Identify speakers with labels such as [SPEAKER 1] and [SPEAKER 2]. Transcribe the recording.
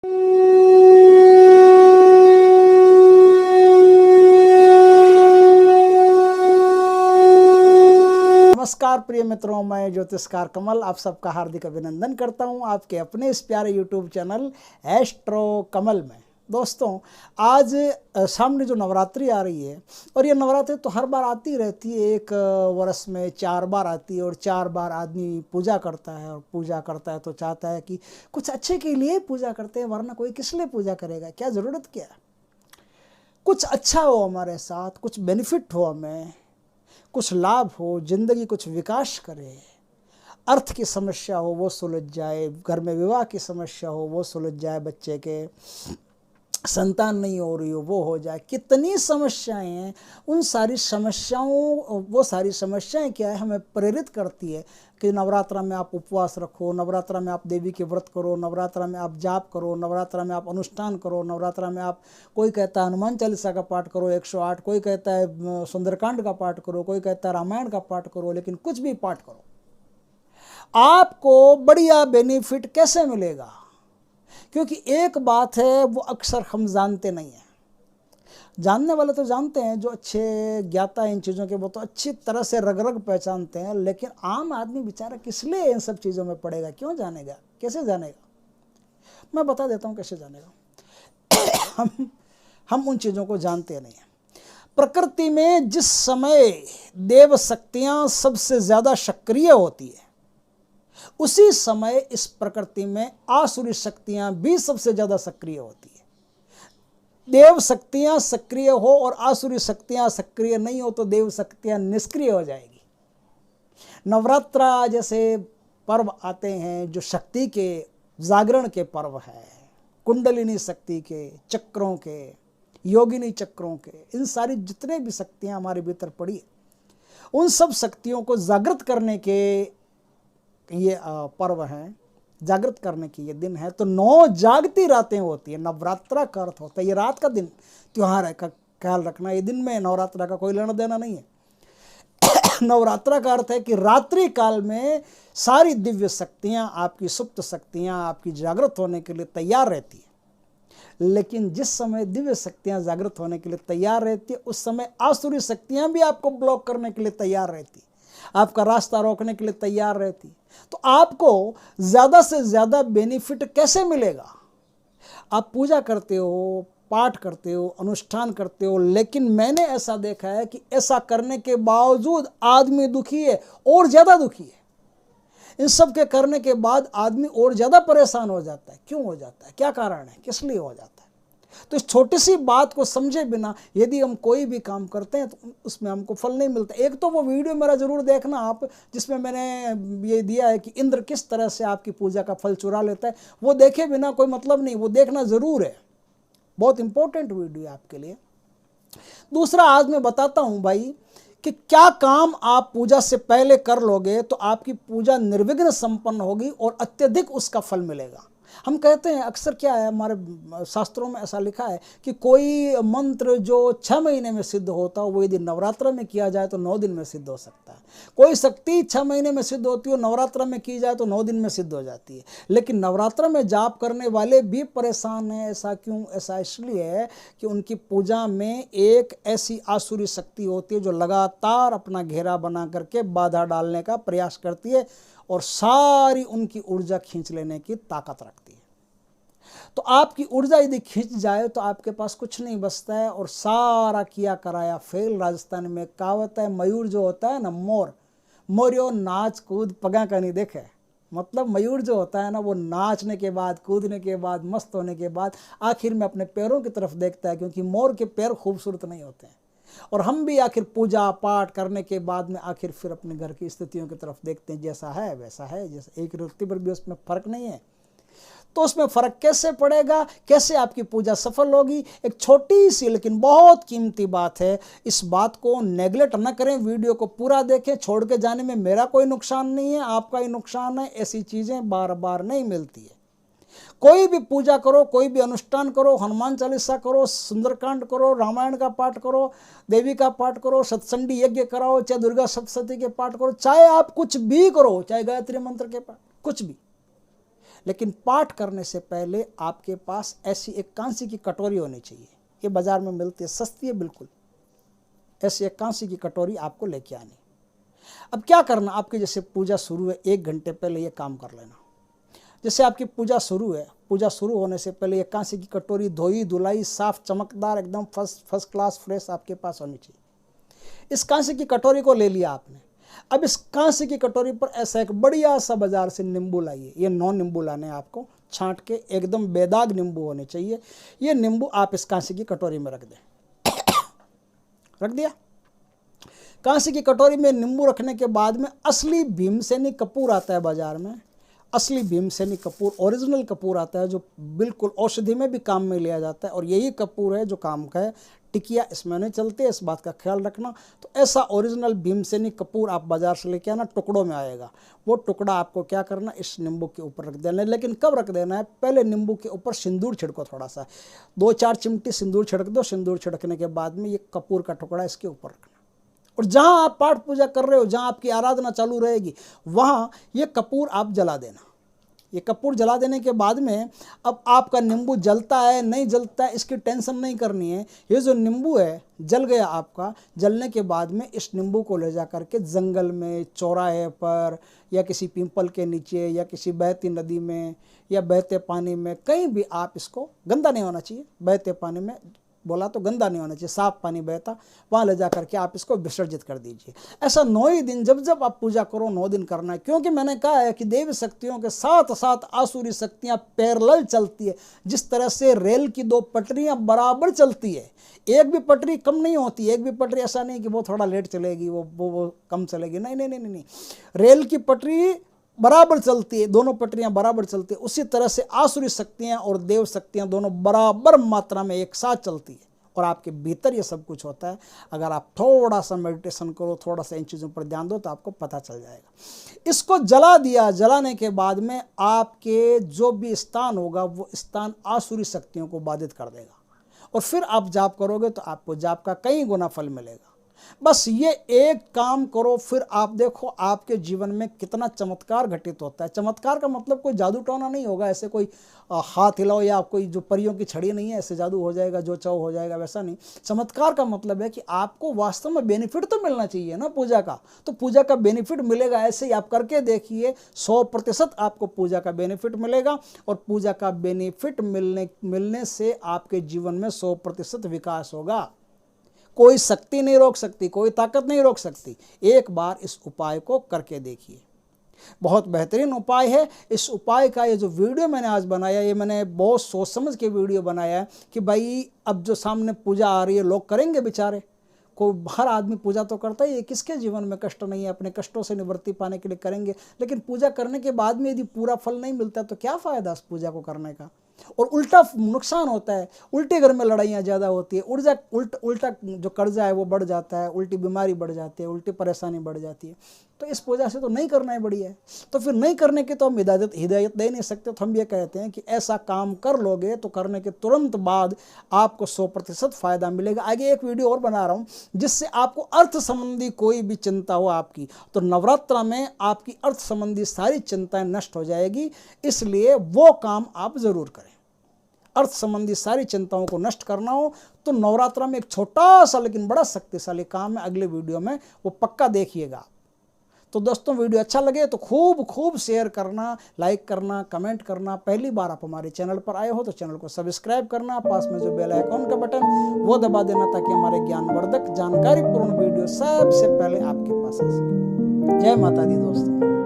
[SPEAKER 1] नमस्कार प्रिय मित्रों, मैं ज्योतिषकार कमल आप सबका हार्दिक अभिनंदन करता हूं आपके अपने इस प्यारे यूट्यूब चैनल एस्ट्रो कमल में। दोस्तों, आज सामने जो नवरात्रि आ रही है, और ये नवरात्रि तो हर बार आती रहती है, एक वर्ष में 4 बार आती है और 4 बार आदमी पूजा करता है। और पूजा करता है तो चाहता है कि कुछ अच्छे के लिए पूजा करते हैं, वरना कोई किस लिए पूजा करेगा, क्या ज़रूरत क्या है। कुछ अच्छा हो हमारे साथ, कुछ बेनिफिट हो, हमें कुछ लाभ हो, जिंदगी कुछ विकास करे, अर्थ की समस्या हो वो सुलझ जाए, घर में विवाह की समस्या हो वो सुलझ जाए, बच्चे के संतान नहीं हो रही हो वो हो जाए, कितनी समस्याएं हैं। उन सारी समस्याओं, वो सारी समस्याएं क्या है, हमें प्रेरित करती है कि नवरात्रा में आप उपवास रखो, नवरात्रा में आप देवी के व्रत करो, नवरात्रा में आप जाप करो, नवरात्रा में आप अनुष्ठान करो, नवरात्रा में आप, कोई कहता है हनुमान चालीसा का पाठ करो 108, कोई कहता है सुंदरकांड का पाठ करो, कोई कहता है रामायण का पाठ करो, लेकिन कुछ भी पाठ करो, आपको बढ़िया बेनिफिट कैसे मिलेगा। क्योंकि एक बात है, वो अक्सर हम जानते नहीं हैं। जानने वाले तो जानते हैं, जो अच्छे ज्ञाता हैं इन चीज़ों के, वो तो अच्छी तरह से रग रग पहचानते हैं, लेकिन आम आदमी बेचारा किस लिए इन सब चीज़ों में पड़ेगा, क्यों जानेगा, कैसे जानेगा। मैं बता देता हूँ कैसे जानेगा। हम उन चीज़ों को जानते नहीं हैं। प्रकृति में जिस समय देव शक्तियाँ सबसे ज़्यादा सक्रिय होती है, उसी समय इस प्रकृति में आसुरी शक्तियां भी सबसे ज्यादा सक्रिय होती है। देव शक्तियां सक्रिय हो और आसुरी शक्तियां सक्रिय नहीं हो तो देव शक्तियां निष्क्रिय हो जाएगी। नवरात्रा जैसे पर्व आते हैं जो शक्ति के जागरण के पर्व है, कुंडलिनी शक्ति के, चक्रों के, योगिनी चक्रों के, इन सारी जितने भी शक्तियां हमारे भीतर पड़ी है, उन सब शक्तियों को जागृत करने के ये पर्व हैं, जागृत करने की ये दिन है। तो 9 जागती रातें होती है। नवरात्रा का अर्थ होता है ये रात का दिन त्यौहार है, का ख्याल रखना। ये दिन में नवरात्रा का कोई लेना देना नहीं है। नवरात्रा का अर्थ है कि रात्रि काल में सारी दिव्य शक्तियां, आपकी सुप्त शक्तियां आपकी जागृत होने के लिए तैयार रहती है। लेकिन जिस समय दिव्य शक्तियां जागृत होने के लिए तैयार रहती है, उस समय आसुरी शक्तियां भी आपको ब्लॉक करने के लिए तैयार रहती है, आपका रास्ता रोकने के लिए तैयार रहती। तो आपको ज़्यादा से ज़्यादा बेनिफिट कैसे मिलेगा। आप पूजा करते हो, पाठ करते हो, अनुष्ठान करते हो, लेकिन मैंने ऐसा देखा है कि ऐसा करने के बावजूद आदमी दुखी है, और ज़्यादा दुखी है। इन सब के करने के बाद आदमी और ज़्यादा परेशान हो जाता है। क्यों हो जाता है, क्या कारण है, किस लिए हो जाता है। तो इस छोटी सी बात को समझे बिना यदि हम कोई भी काम करते हैं तो उसमें हमको फल नहीं मिलता। एक तो वो वीडियो मेरा ज़रूर देखना आप, जिसमें मैंने ये दिया है कि इंद्र किस तरह से आपकी पूजा का फल चुरा लेता है। वो देखे बिना कोई मतलब नहीं, वो देखना ज़रूर है, बहुत इंपॉर्टेंट वीडियो है आपके लिए। दूसरा, आज मैं बताता हूँ भाई कि क्या काम आप पूजा से पहले कर लोगे तो आपकी पूजा निर्विघ्न संपन्न होगी और अत्यधिक उसका फल मिलेगा। हम कहते हैं अक्सर, क्या है, हमारे शास्त्रों में ऐसा लिखा है कि कोई मंत्र जो 6 महीने में सिद्ध होता हो, वो यदि नवरात्र में किया जाए तो 9 दिन में सिद्ध हो सकता है। कोई शक्ति 6 महीने में सिद्ध होती हो, नवरात्र में की जाए तो 9 दिन में सिद्ध हो जाती है। लेकिन नवरात्र में जाप करने वाले भी परेशान हैं। ऐसा क्यों? ऐसा इसलिए है कि उनकी पूजा में एक ऐसी आसुरी शक्ति होती है जो लगातार अपना घेरा बना करके बाधा डालने का प्रयास करती है और सारी उनकी ऊर्जा खींच लेने की ताकत रखती है। तो आपकी ऊर्जा यदि खींच जाए तो आपके पास कुछ नहीं बचता है और सारा किया कराया फेल। राजस्थान में कहावत है, मयूर जो होता है ना, मोर, मोरियो नाच कूद पगा का नहीं देखे। मतलब मयूर जो होता है ना, वो नाचने के बाद, कूदने के बाद, मस्त होने के बाद आखिर में अपने पैरों की तरफ देखता है, क्योंकि मोर के पैर खूबसूरत नहीं होते हैं। और हम भी आखिर पूजा पाठ करने के बाद में आखिर फिर अपने घर की स्थितियों की तरफ देखते हैं, जैसा है वैसा है, जैसे एक व्यक्ति पर भी उसमें फ़र्क नहीं है। तो उसमें फ़र्क कैसे पड़ेगा, कैसे आपकी पूजा सफल होगी। एक छोटी सी लेकिन बहुत कीमती बात है, इस बात को नेगलेक्ट न करें, वीडियो को पूरा देखें। छोड़ के जाने में मेरा कोई नुकसान नहीं है, आपका ही नुकसान है। ऐसी चीज़ें बार बार नहीं मिलती है। कोई भी पूजा करो, कोई भी अनुष्ठान करो, हनुमान चालीसा करो, सुंदरकांड करो, रामायण का पाठ करो, देवी का पाठ करो, सत्संडी यज्ञ कराओ, चाहे दुर्गा सप्तशती के पाठ करो, चाहे आप कुछ भी करो, चाहे गायत्री मंत्र के पाठ, कुछ भी, लेकिन पाठ करने से पहले आपके पास ऐसी एक कांसी की कटोरी होनी चाहिए। ये बाजार में मिलती है, सस्ती है बिल्कुल। ऐसी एक कांसी की कटोरी आपको लेके आनी। अब क्या करना, आपकी जैसे पूजा शुरू है 1 घंटे पहले ये काम कर लेना। जैसे आपकी पूजा शुरू है, पूजा शुरू होने से पहले ये कांसी की कटोरी धोई धुलाई साफ चमकदार एकदम फर्स्ट क्लास फ्रेश आपके पास होनी चाहिए। इस कांसी की कटोरी को ले लिया आपने। अब इस कांसी की कटोरी पर ऐसा एक बढ़िया सा बाजार से नींबू लाइए। ये 9 नींबू लाने हैं आपको, छांट के एकदम बेदाग नींबू होने चाहिए। ये नींबू आप इस कांसी की कटोरी में रख दें। रख दिया। कांसी की कटोरी में नींबू रखने के बाद में असली भीमसेनी कपूर आता है बाजार में। असली भीमसेनी कपूर, ओरिजिनल कपूर आता है जो बिल्कुल औषधि में भी काम में लिया जाता है, और यही कपूर है जो काम का है। टिकिया इसमें नहीं चलते, इस बात का ख्याल रखना। तो ऐसा ओरिजिनल भीमसेनी कपूर आप बाजार से लेके आना, टुकड़ों में आएगा। वो टुकड़ा आपको क्या करना, इस नींबू के ऊपर रख देना है। लेकिन कब रख देना है, पहले नींबू के ऊपर सिंदूर छिड़को, थोड़ा सा 2-4 चिमटी सिंदूर छिड़क दो। सिंदूर छिड़कने के बाद में ये कपूर का टुकड़ा इसके ऊपर रखना, और जहां आप पाठ पूजा कर रहे हो, जहां आपकी आराधना चालू रहेगी, वहां ये कपूर आप जला देना। ये कपूर जला देने के बाद में अब आपका नींबू जलता है नहीं जलता है इसकी टेंशन नहीं करनी है। ये जो नींबू है जल गया आपका, जलने के बाद में इस नींबू को ले जा करके जंगल में, चौराहे पर, या किसी पीपल के नीचे, या किसी बहती नदी में, या बहते पानी में, कहीं भी आप इसको, गंदा नहीं होना चाहिए, बहते पानी में बोला तो गंदा नहीं होना चाहिए, साफ पानी बहता, वहाँ ले जा करके आप इसको विसर्जित कर दीजिए। ऐसा 9 ही दिन जब जब आप पूजा करो 9 दिन करना है। क्योंकि मैंने कहा है कि देवी शक्तियों के साथ साथ आसुरी शक्तियाँ पैरेलल चलती है। जिस तरह से रेल की 2 पटरियाँ बराबर चलती है, एक भी पटरी कम नहीं होती, एक भी पटरी ऐसा नहीं कि वो थोड़ा लेट चलेगी, वो कम चलेगी, नहीं नहीं नहीं नहीं। रेल की पटरी बराबर चलती है, दोनों पटरियां बराबर चलती है। उसी तरह से आसुरी शक्तियां और देव शक्तियां दोनों बराबर मात्रा में एक साथ चलती है, और आपके भीतर ये सब कुछ होता है। अगर आप थोड़ा सा मेडिटेशन करो, थोड़ा सा इन चीज़ों पर ध्यान दो, तो आपको पता चल जाएगा। इसको जला दिया, जलाने के बाद में आपके जो भी स्थान होगा वो स्थान आसुरी शक्तियों को बाधित कर देगा, और फिर आप जाप करोगे तो आपको जाप का कई गुना फल मिलेगा। बस ये एक काम करो, फिर आप देखो आपके जीवन में कितना चमत्कार घटित होता है। चमत्कार का मतलब कोई जादू टोना नहीं होगा, ऐसे कोई हाथ हिलाओ या कोई जो परियों की छड़ी नहीं है ऐसे जादू हो जाएगा, जो चाहो हो जाएगा, वैसा नहीं। चमत्कार का मतलब है कि आपको वास्तव में बेनिफिट तो मिलना चाहिए ना पूजा का, तो पूजा का बेनिफिट मिलेगा। ऐसे ही आप करके देखिए, 100% आपको पूजा का बेनिफिट मिलेगा, और पूजा का बेनिफिट मिलने से आपके जीवन में 100% विकास होगा। कोई शक्ति नहीं रोक सकती, कोई ताकत नहीं रोक सकती। एक बार इस उपाय को करके देखिए, बहुत बेहतरीन उपाय है। इस उपाय का ये जो वीडियो मैंने आज बनाया, ये मैंने बहुत सोच समझ के वीडियो बनाया है कि भाई अब जो सामने पूजा आ रही है, लोग करेंगे बेचारे, कोई हर आदमी पूजा तो करता ही है, किसके जीवन में कष्ट नहीं है, अपने कष्टों से निवृत्ति पाने के लिए करेंगे। लेकिन पूजा करने के बाद में यदि पूरा फल नहीं मिलता तो क्या फ़ायदा उस पूजा को करने का, और उल्टा नुकसान होता है। उल्टे घर में लड़ाइयाँ ज़्यादा होती है, उल्टा जो कर्जा है वो बढ़ जाता है, उल्टी बीमारी बढ़ जाती है, उल्टी परेशानी बढ़ जाती है। तो इस पूजा से तो नहीं करना है, बढ़िया है। तो फिर नहीं करने की तो हम हिदायत दे नहीं सकते। तो हम ये कहते हैं कि ऐसा काम कर लोगे तो करने के तुरंत बाद आपको 100% फ़ायदा मिलेगा। आगे एक वीडियो और बना रहा हूँ जिससे आपको अर्थ संबंधी कोई भी चिंता हो आपकी, तो नवरात्र में आपकी अर्थ संबंधी सारी चिंताएं नष्ट हो जाएगी। इसलिए वो काम आप ज़रूर करें। अर्थ संबंधी सारी चिंताओं को नष्ट करना हो तो नवरात्र में एक छोटा सा लेकिन बड़ा शक्तिशाली काम है, अगले वीडियो में वो पक्का देखिएगा। तो दोस्तों, वीडियो अच्छा लगे तो खूब शेयर करना, लाइक करना, कमेंट करना। पहली बार आप हमारे चैनल पर आए हो तो चैनल को सब्सक्राइब करना, पास में जो बेल आइकॉन का बटन वो दबा देना, ताकि हमारे ज्ञानवर्धक जानकारीपूर्ण वीडियो सबसे पहले आपके पास आ सके। जय माता दी दोस्तों।